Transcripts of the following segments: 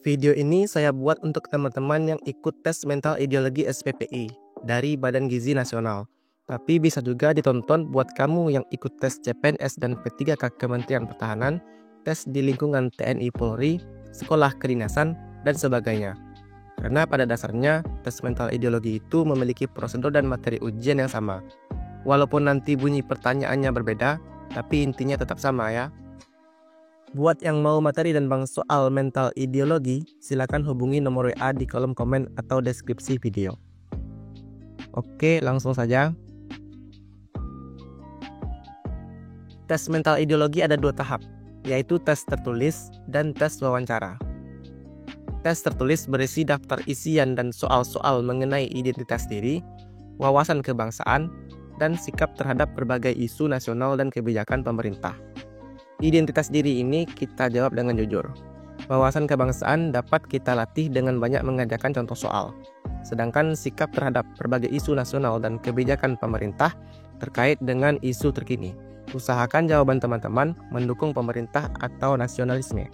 Video ini saya buat untuk teman-teman yang ikut tes mental ideologi SPPI dari Badan Gizi Nasional. Tapi bisa juga ditonton buat kamu yang ikut tes CPNS dan P3K Kementerian Pertahanan, tes di lingkungan TNI Polri, sekolah kedinasan, dan sebagainya. Karena pada dasarnya, tes mental ideologi itu memiliki prosedur dan materi ujian yang sama. Walaupun nanti bunyi pertanyaannya berbeda, tapi intinya tetap sama ya. Buat yang mau materi dan bang soal mental ideologi, silakan hubungi nomor WA di kolom komen atau deskripsi video. Oke, langsung saja. Tes mental ideologi ada 2 tahap, yaitu tes tertulis dan tes wawancara. Tes tertulis berisi daftar isian dan soal-soal mengenai identitas diri, wawasan kebangsaan, dan sikap terhadap berbagai isu nasional dan kebijakan pemerintah. Identitas diri ini kita jawab dengan jujur. Wawasan kebangsaan dapat kita latih dengan banyak mengajarkan contoh soal. Sedangkan sikap terhadap berbagai isu nasional dan kebijakan pemerintah terkait dengan isu terkini. Usahakan jawaban teman-teman mendukung pemerintah atau nasionalisme.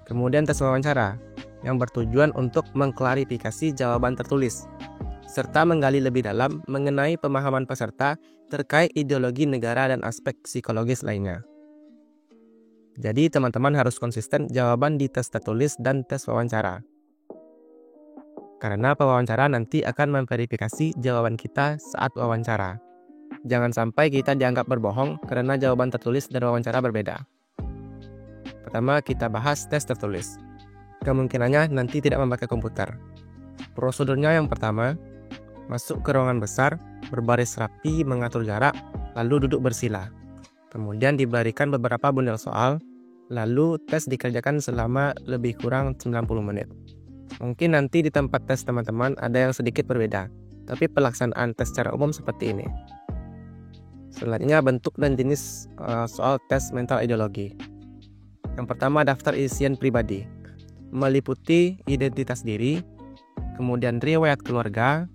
Kemudian tes wawancara, yang bertujuan untuk mengklarifikasi jawaban tertulis, serta menggali lebih dalam mengenai pemahaman peserta terkait ideologi negara dan aspek psikologis lainnya. Jadi teman-teman harus konsisten jawaban di tes tertulis dan tes wawancara. Karena pewawancara nanti akan memverifikasi jawaban kita saat wawancara. Jangan sampai kita dianggap berbohong karena jawaban tertulis dan wawancara berbeda. Pertama kita bahas tes tertulis. Kemungkinannya nanti tidak memakai komputer. Prosedurnya yang pertama, masuk ke ruangan besar, berbaris rapi, mengatur jarak, lalu duduk bersila. Kemudian diberikan beberapa bundel soal, lalu tes dikerjakan selama lebih kurang 90 menit. Mungkin nanti di tempat tes teman-teman ada yang sedikit berbeda, tapi pelaksanaan tes secara umum seperti ini. Selanjutnya bentuk dan jenis soal tes mental ideologi. Yang pertama daftar isian pribadi, meliputi identitas diri, kemudian riwayat keluarga,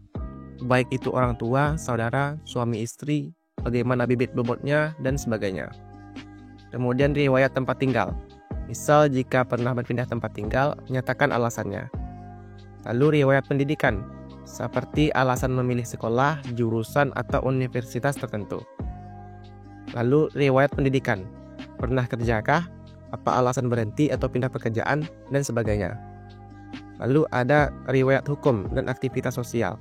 baik itu orang tua, saudara, suami istri, bagaimana bibit bobotnya, dan sebagainya. Kemudian riwayat tempat tinggal. Misal jika pernah berpindah tempat tinggal, nyatakan alasannya. Lalu riwayat pendidikan, seperti alasan memilih sekolah, jurusan, atau universitas tertentu. Lalu riwayat pendidikan, pernah kerjakah, apa alasan berhenti atau pindah pekerjaan, dan sebagainya. Lalu ada riwayat hukum dan aktivitas sosial.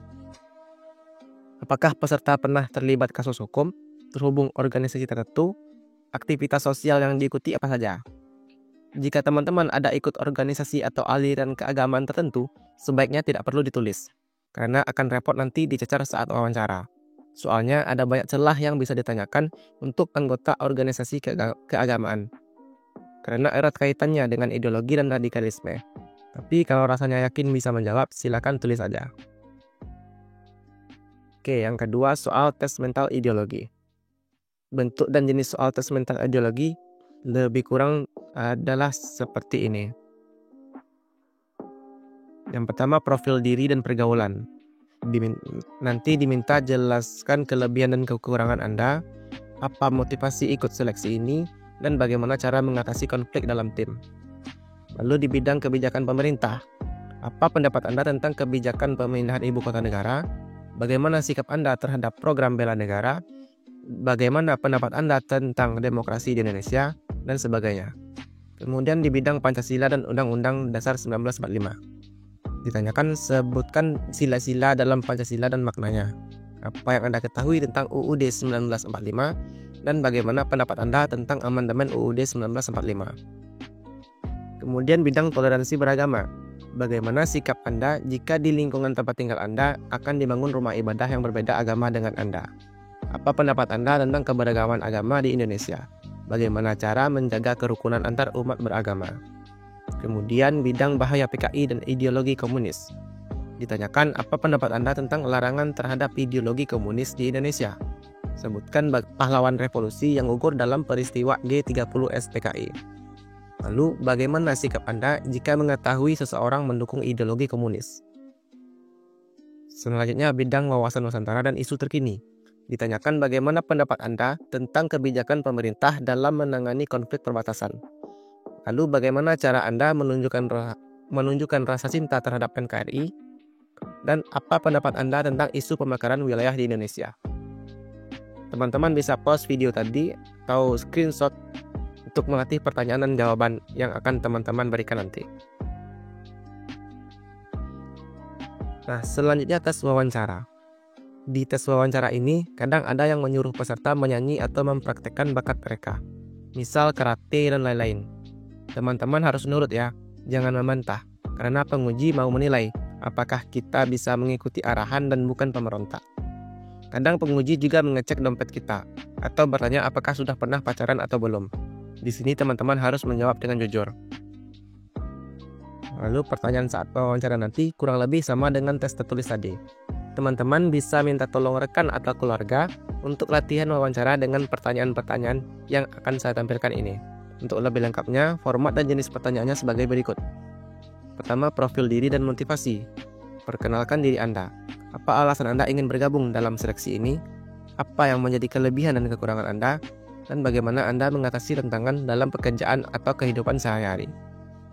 Apakah peserta pernah terlibat kasus hukum, terhubung organisasi tertentu, aktivitas sosial yang diikuti apa saja? Jika teman-teman ada ikut organisasi atau aliran keagamaan tertentu, sebaiknya tidak perlu ditulis, karena akan repot nanti dicecar saat wawancara. Soalnya ada banyak celah yang bisa ditanyakan untuk anggota organisasi keagamaan, karena erat kaitannya dengan ideologi dan radikalisme. Tapi kalau rasanya yakin bisa menjawab, silakan tulis saja. Oke, yang kedua soal tes mental ideologi. Bentuk dan jenis soal tes mental ideologi lebih kurang adalah seperti ini. Yang pertama profil diri dan pergaulan. Nanti diminta jelaskan kelebihan dan kekurangan Anda, apa motivasi ikut seleksi ini, dan bagaimana cara mengatasi konflik dalam tim. Lalu di bidang kebijakan pemerintah, apa pendapat Anda tentang kebijakan pemindahan ibu kota negara? Bagaimana sikap Anda terhadap program bela negara? Bagaimana pendapat Anda tentang demokrasi di Indonesia? Dan sebagainya. Kemudian di bidang Pancasila dan Undang-Undang Dasar 1945. Ditanyakan sebutkan sila-sila dalam Pancasila dan maknanya. Apa yang Anda ketahui tentang UUD 1945? Dan bagaimana pendapat Anda tentang amandemen UUD 1945? Kemudian bidang toleransi beragama. Bagaimana sikap Anda jika di lingkungan tempat tinggal Anda akan dibangun rumah ibadah yang berbeda agama dengan Anda? Apa pendapat Anda tentang keberagaman agama di Indonesia? Bagaimana cara menjaga kerukunan antar umat beragama? Kemudian bidang bahaya PKI dan ideologi komunis. Ditanyakan apa pendapat Anda tentang larangan terhadap ideologi komunis di Indonesia? Sebutkan pahlawan revolusi yang gugur dalam peristiwa G30S PKI. Lalu bagaimana sikap Anda jika mengetahui seseorang mendukung ideologi komunis? Selanjutnya bidang wawasan Nusantara dan isu terkini. Ditanyakan bagaimana pendapat Anda tentang kebijakan pemerintah dalam menangani konflik perbatasan. Lalu bagaimana cara Anda menunjukkan rasa cinta terhadap NKRI? Dan apa pendapat Anda tentang isu pemekaran wilayah di Indonesia? Teman-teman bisa pause video tadi atau screenshot untuk melatih pertanyaan dan jawaban yang akan teman-teman berikan nanti. Nah, selanjutnya tes wawancara. Di tes wawancara ini, kadang ada yang menyuruh peserta menyanyi atau mempraktekkan bakat mereka. Misal karate dan lain-lain. Teman-teman harus nurut ya, jangan membantah. Karena penguji mau menilai apakah kita bisa mengikuti arahan dan bukan pemberontak. Kadang penguji juga mengecek dompet kita, atau bertanya apakah sudah pernah pacaran atau belum. Di sini teman-teman harus menjawab dengan jujur. Lalu pertanyaan saat wawancara nanti kurang lebih sama dengan tes tertulis tadi. Teman-teman bisa minta tolong rekan atau keluarga untuk latihan wawancara dengan pertanyaan-pertanyaan yang akan saya tampilkan ini. Untuk lebih lengkapnya, format dan jenis pertanyaannya sebagai berikut. Pertama, profil diri dan motivasi. Perkenalkan diri Anda. Apa alasan Anda ingin bergabung dalam seleksi ini? Apa yang menjadi kelebihan dan kekurangan Anda? Dan bagaimana Anda mengatasi tantangan dalam pekerjaan atau kehidupan sehari-hari?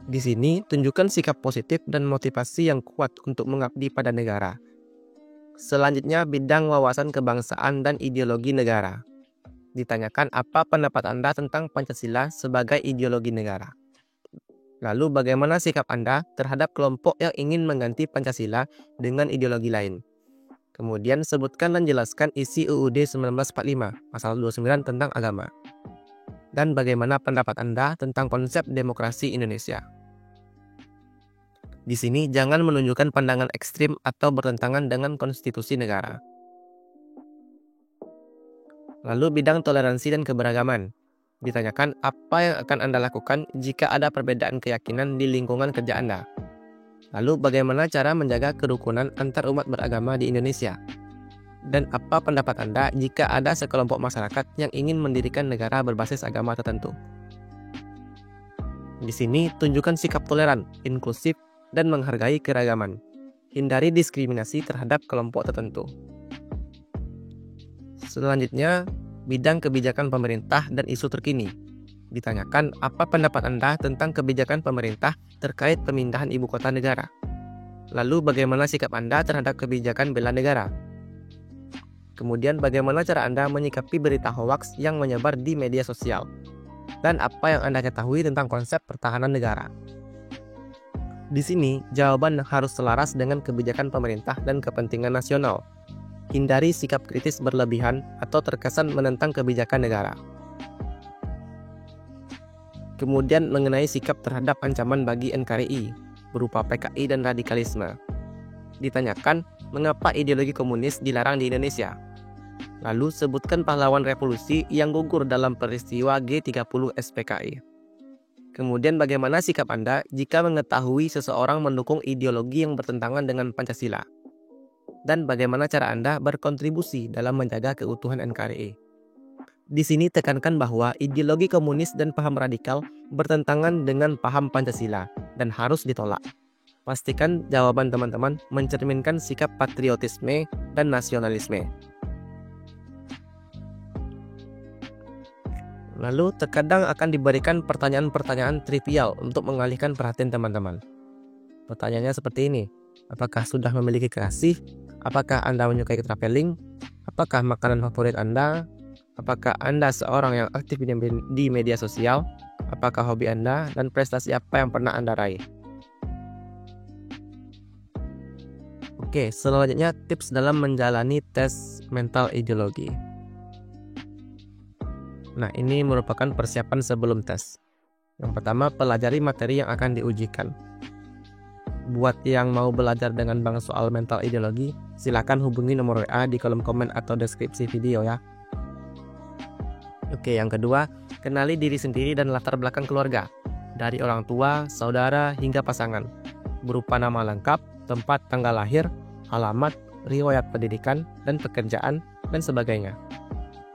Di sini, tunjukkan sikap positif dan motivasi yang kuat untuk mengabdi pada negara. Selanjutnya, bidang wawasan kebangsaan dan ideologi negara. Ditanyakan apa pendapat Anda tentang Pancasila sebagai ideologi negara. Lalu bagaimana sikap Anda terhadap kelompok yang ingin mengganti Pancasila dengan ideologi lain. Kemudian sebutkan dan jelaskan isi UUD 1945 pasal 29 tentang agama. Dan bagaimana pendapat Anda tentang konsep demokrasi Indonesia. Di sini jangan menunjukkan pandangan ekstrim atau bertentangan dengan konstitusi negara. Lalu bidang toleransi dan keberagaman. Ditanyakan apa yang akan Anda lakukan jika ada perbedaan keyakinan di lingkungan kerja Anda. Lalu bagaimana cara menjaga kerukunan antar umat beragama di Indonesia? Dan apa pendapat Anda jika ada sekelompok masyarakat yang ingin mendirikan negara berbasis agama tertentu? Di sini tunjukkan sikap toleran, inklusif, dan menghargai keragaman. Hindari diskriminasi terhadap kelompok tertentu. Selanjutnya, bidang kebijakan pemerintah dan isu terkini. Ditanyakan apa pendapat Anda tentang kebijakan pemerintah terkait pemindahan ibu kota negara. Lalu bagaimana sikap Anda terhadap kebijakan bela negara? Kemudian bagaimana cara Anda menyikapi berita hoaks yang menyebar di media sosial? Dan apa yang Anda ketahui tentang konsep pertahanan negara? Di sini, jawaban harus selaras dengan kebijakan pemerintah dan kepentingan nasional. Hindari sikap kritis berlebihan atau terkesan menentang kebijakan negara. Kemudian mengenai sikap terhadap ancaman bagi NKRI, berupa PKI dan radikalisme. Ditanyakan, mengapa ideologi komunis dilarang di Indonesia? Lalu sebutkan pahlawan revolusi yang gugur dalam peristiwa G30 SPKI. Kemudian bagaimana sikap Anda jika mengetahui seseorang mendukung ideologi yang bertentangan dengan Pancasila? Dan bagaimana cara Anda berkontribusi dalam menjaga keutuhan NKRI. Di sini tekankan bahwa ideologi komunis dan paham radikal bertentangan dengan paham Pancasila dan harus ditolak. Pastikan jawaban teman-teman mencerminkan sikap patriotisme dan nasionalisme. Lalu terkadang akan diberikan pertanyaan-pertanyaan trivial untuk mengalihkan perhatian teman-teman. Pertanyaannya seperti ini. Apakah sudah memiliki kekasih? Apakah Anda menyukai traveling? Apakah makanan favorit Anda? Apakah Anda seorang yang aktif di media sosial? Apakah hobi Anda? Dan prestasi apa yang pernah Anda raih? Oke, selanjutnya tips dalam menjalani tes mental ideologi. Nah, ini merupakan persiapan sebelum tes. Yang pertama, pelajari materi yang akan diujikan. Buat yang mau belajar dengan Bang soal mental ideologi, silakan hubungi nomor WA di kolom komen atau deskripsi video ya. Oke, yang kedua, kenali diri sendiri dan latar belakang keluarga. Dari orang tua, saudara, hingga pasangan. Berupa nama lengkap, tempat tanggal lahir, alamat, riwayat pendidikan, dan pekerjaan, dan sebagainya.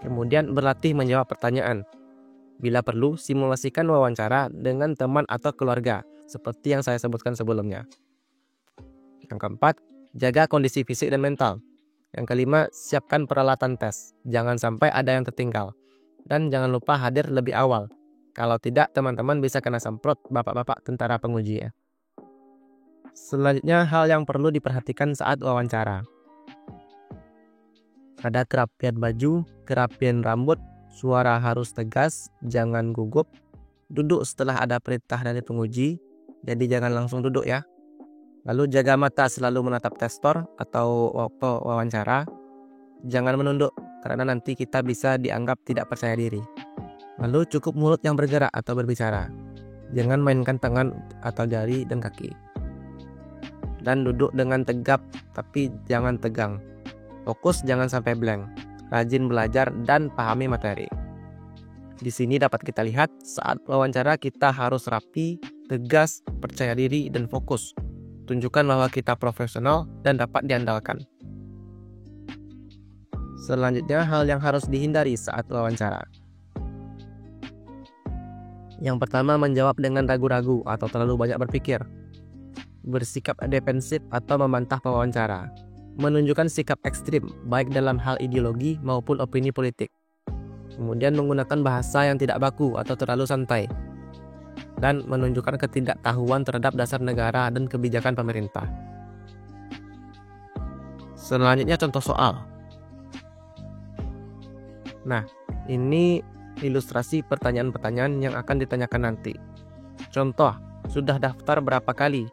Kemudian berlatih menjawab pertanyaan. Bila perlu, simulasikan wawancara dengan teman atau keluarga, seperti yang saya sebutkan sebelumnya. Yang keempat, jaga kondisi fisik dan mental. Yang kelima, siapkan peralatan tes. Jangan sampai ada yang tertinggal. Dan jangan lupa hadir lebih awal. Kalau tidak, teman-teman bisa kena semprot bapak-bapak tentara penguji ya. Selanjutnya, hal yang perlu diperhatikan saat wawancara. Ada kerapian baju, kerapian rambut, suara harus tegas, jangan gugup, duduk setelah ada perintah dari penguji, jadi jangan langsung duduk ya. Lalu jaga mata selalu menatap testor atau waktu wawancara, jangan menunduk karena nanti kita bisa dianggap tidak percaya diri. Lalu cukup mulut yang bergerak atau berbicara, jangan mainkan tangan atau jari dan kaki. Dan duduk dengan tegap tapi jangan tegang. Fokus jangan sampai blank. Rajin belajar dan pahami materi. Di sini dapat kita lihat saat wawancara kita harus rapi, tegas, percaya diri dan fokus. Tunjukkan bahwa kita profesional dan dapat diandalkan. Selanjutnya, hal yang harus dihindari saat wawancara. Yang pertama, menjawab dengan ragu-ragu atau terlalu banyak berpikir. Bersikap defensif atau membantah pewawancara, menunjukkan sikap ekstrim baik dalam hal ideologi maupun opini politik. Kemudian menggunakan bahasa yang tidak baku atau terlalu santai, dan menunjukkan ketidaktahuan terhadap dasar negara dan kebijakan pemerintah. Selanjutnya contoh soal. Nah, ini ilustrasi pertanyaan-pertanyaan yang akan ditanyakan nanti. Contoh, sudah daftar berapa kali?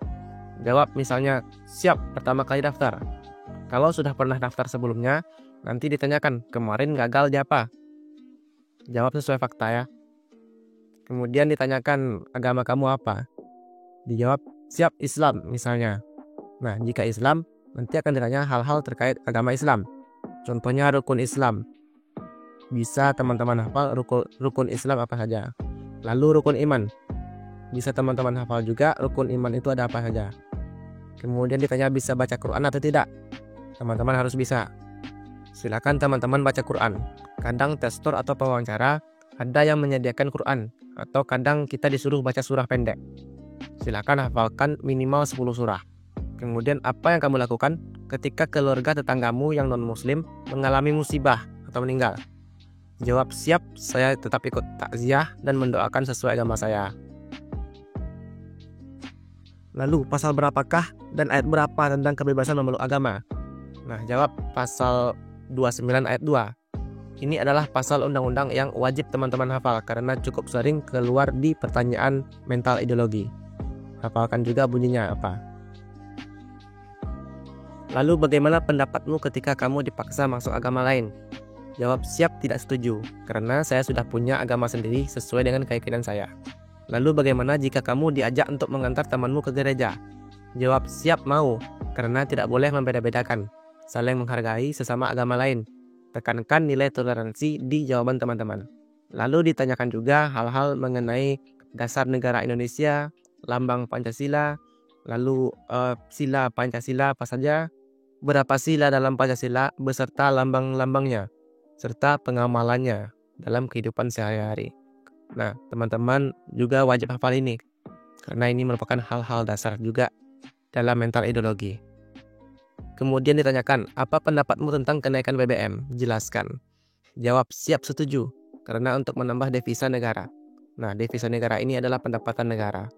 Jawab misalnya, siap, pertama kali daftar. Kalau sudah pernah daftar sebelumnya, nanti ditanyakan, kemarin gagal di apa? Jawab sesuai fakta ya. Kemudian ditanyakan, agama kamu apa? Dijawab, siap, Islam misalnya. Nah, jika Islam, nanti akan ditanya hal-hal terkait agama Islam. Contohnya rukun Islam. Bisa teman-teman hafal rukun Islam apa saja. Lalu rukun iman. Bisa teman-teman hafal juga rukun iman itu ada apa saja. Kemudian ditanya bisa baca Quran atau tidak. Teman-teman harus bisa. Silakan teman-teman baca Quran. Kadang testor atau pewawancara ada yang menyediakan Quran, atau kadang kita disuruh baca surah pendek. Silakan hafalkan minimal 10 surah. Kemudian apa yang kamu lakukan ketika keluarga tetanggamu yang non-muslim mengalami musibah atau meninggal? Jawab, siap, saya tetap ikut takziah dan mendoakan sesuai agama saya. Lalu pasal berapakah dan ayat berapa tentang kebebasan memeluk agama? Nah, jawab pasal 29 ayat 2. Ini adalah pasal undang-undang yang wajib teman-teman hafal karena cukup sering keluar di pertanyaan mental ideologi. Hafalkan juga bunyinya apa. Lalu bagaimana pendapatmu ketika kamu dipaksa masuk agama lain? Jawab, siap, tidak setuju karena saya sudah punya agama sendiri sesuai dengan keyakinan saya. Lalu bagaimana jika kamu diajak untuk mengantar temanmu ke gereja? Jawab, siap, mau, karena tidak boleh membeda-bedakan. Saling menghargai sesama agama lain. Tekankan nilai toleransi di jawaban teman-teman. Lalu ditanyakan juga hal-hal mengenai dasar negara Indonesia, lambang Pancasila, lalu sila Pancasila apa saja, berapa sila dalam Pancasila beserta lambang-lambangnya, serta pengamalannya dalam kehidupan sehari-hari. Nah, teman-teman juga wajib hafal ini, karena ini merupakan hal-hal dasar juga dalam mental ideologi. Kemudian ditanyakan, apa pendapatmu tentang kenaikan BBM? Jelaskan. Jawab, siap, setuju, karena untuk menambah devisa negara. Nah, devisa negara ini adalah pendapatan negara.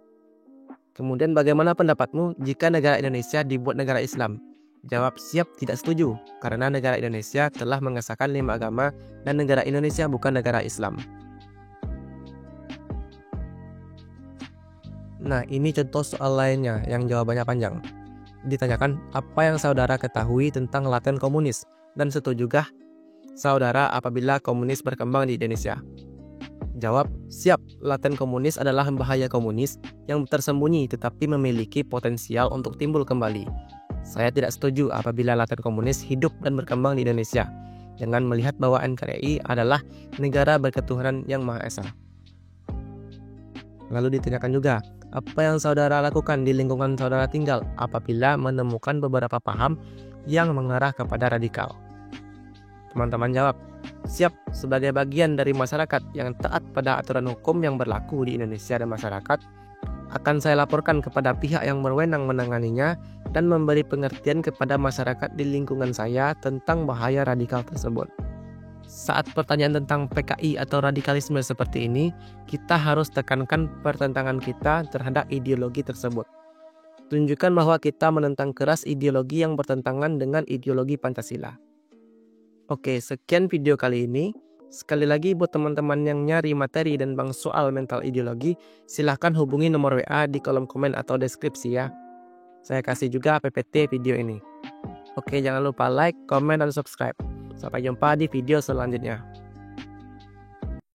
Kemudian bagaimana pendapatmu jika negara Indonesia dibuat negara Islam? Jawab, siap, tidak setuju, karena negara Indonesia telah mengesahkan 5 agama dan negara Indonesia bukan negara Islam. Nah, ini contoh soal lainnya yang jawabannya panjang. Ditanyakan, apa yang saudara ketahui tentang Laten komunis? Dan setujukah saudara apabila komunis berkembang di Indonesia? Jawab, siap, Laten komunis adalah bahaya komunis yang tersembunyi tetapi memiliki potensial untuk timbul kembali. Saya tidak setuju apabila Laten komunis hidup dan berkembang di Indonesia dengan melihat bahwa NKRI adalah negara berketuhanan yang Maha Esa. Lalu ditanyakan juga, apa yang saudara lakukan di lingkungan saudara tinggal apabila menemukan beberapa paham yang mengarah kepada radikal? Teman-teman jawab, siap, sebagai bagian dari masyarakat yang taat pada aturan hukum yang berlaku di Indonesia dan masyarakat, akan saya laporkan kepada pihak yang berwenang menanganinya dan memberi pengertian kepada masyarakat di lingkungan saya tentang bahaya radikal tersebut. saat pertanyaan tentang PKI atau radikalisme seperti ini, kita harus tekankan pertentangan kita terhadap ideologi tersebut. Tunjukkan bahwa kita menentang keras ideologi yang bertentangan dengan ideologi Pancasila. Oke, sekian video kali ini. Sekali lagi buat teman-teman yang nyari materi dan bang soal mental ideologi, silahkan hubungi nomor WA di kolom komen atau deskripsi ya. Saya kasih juga PPT video ini. Oke, jangan lupa like, komen, dan subscribe. Sampai jumpa di video selanjutnya.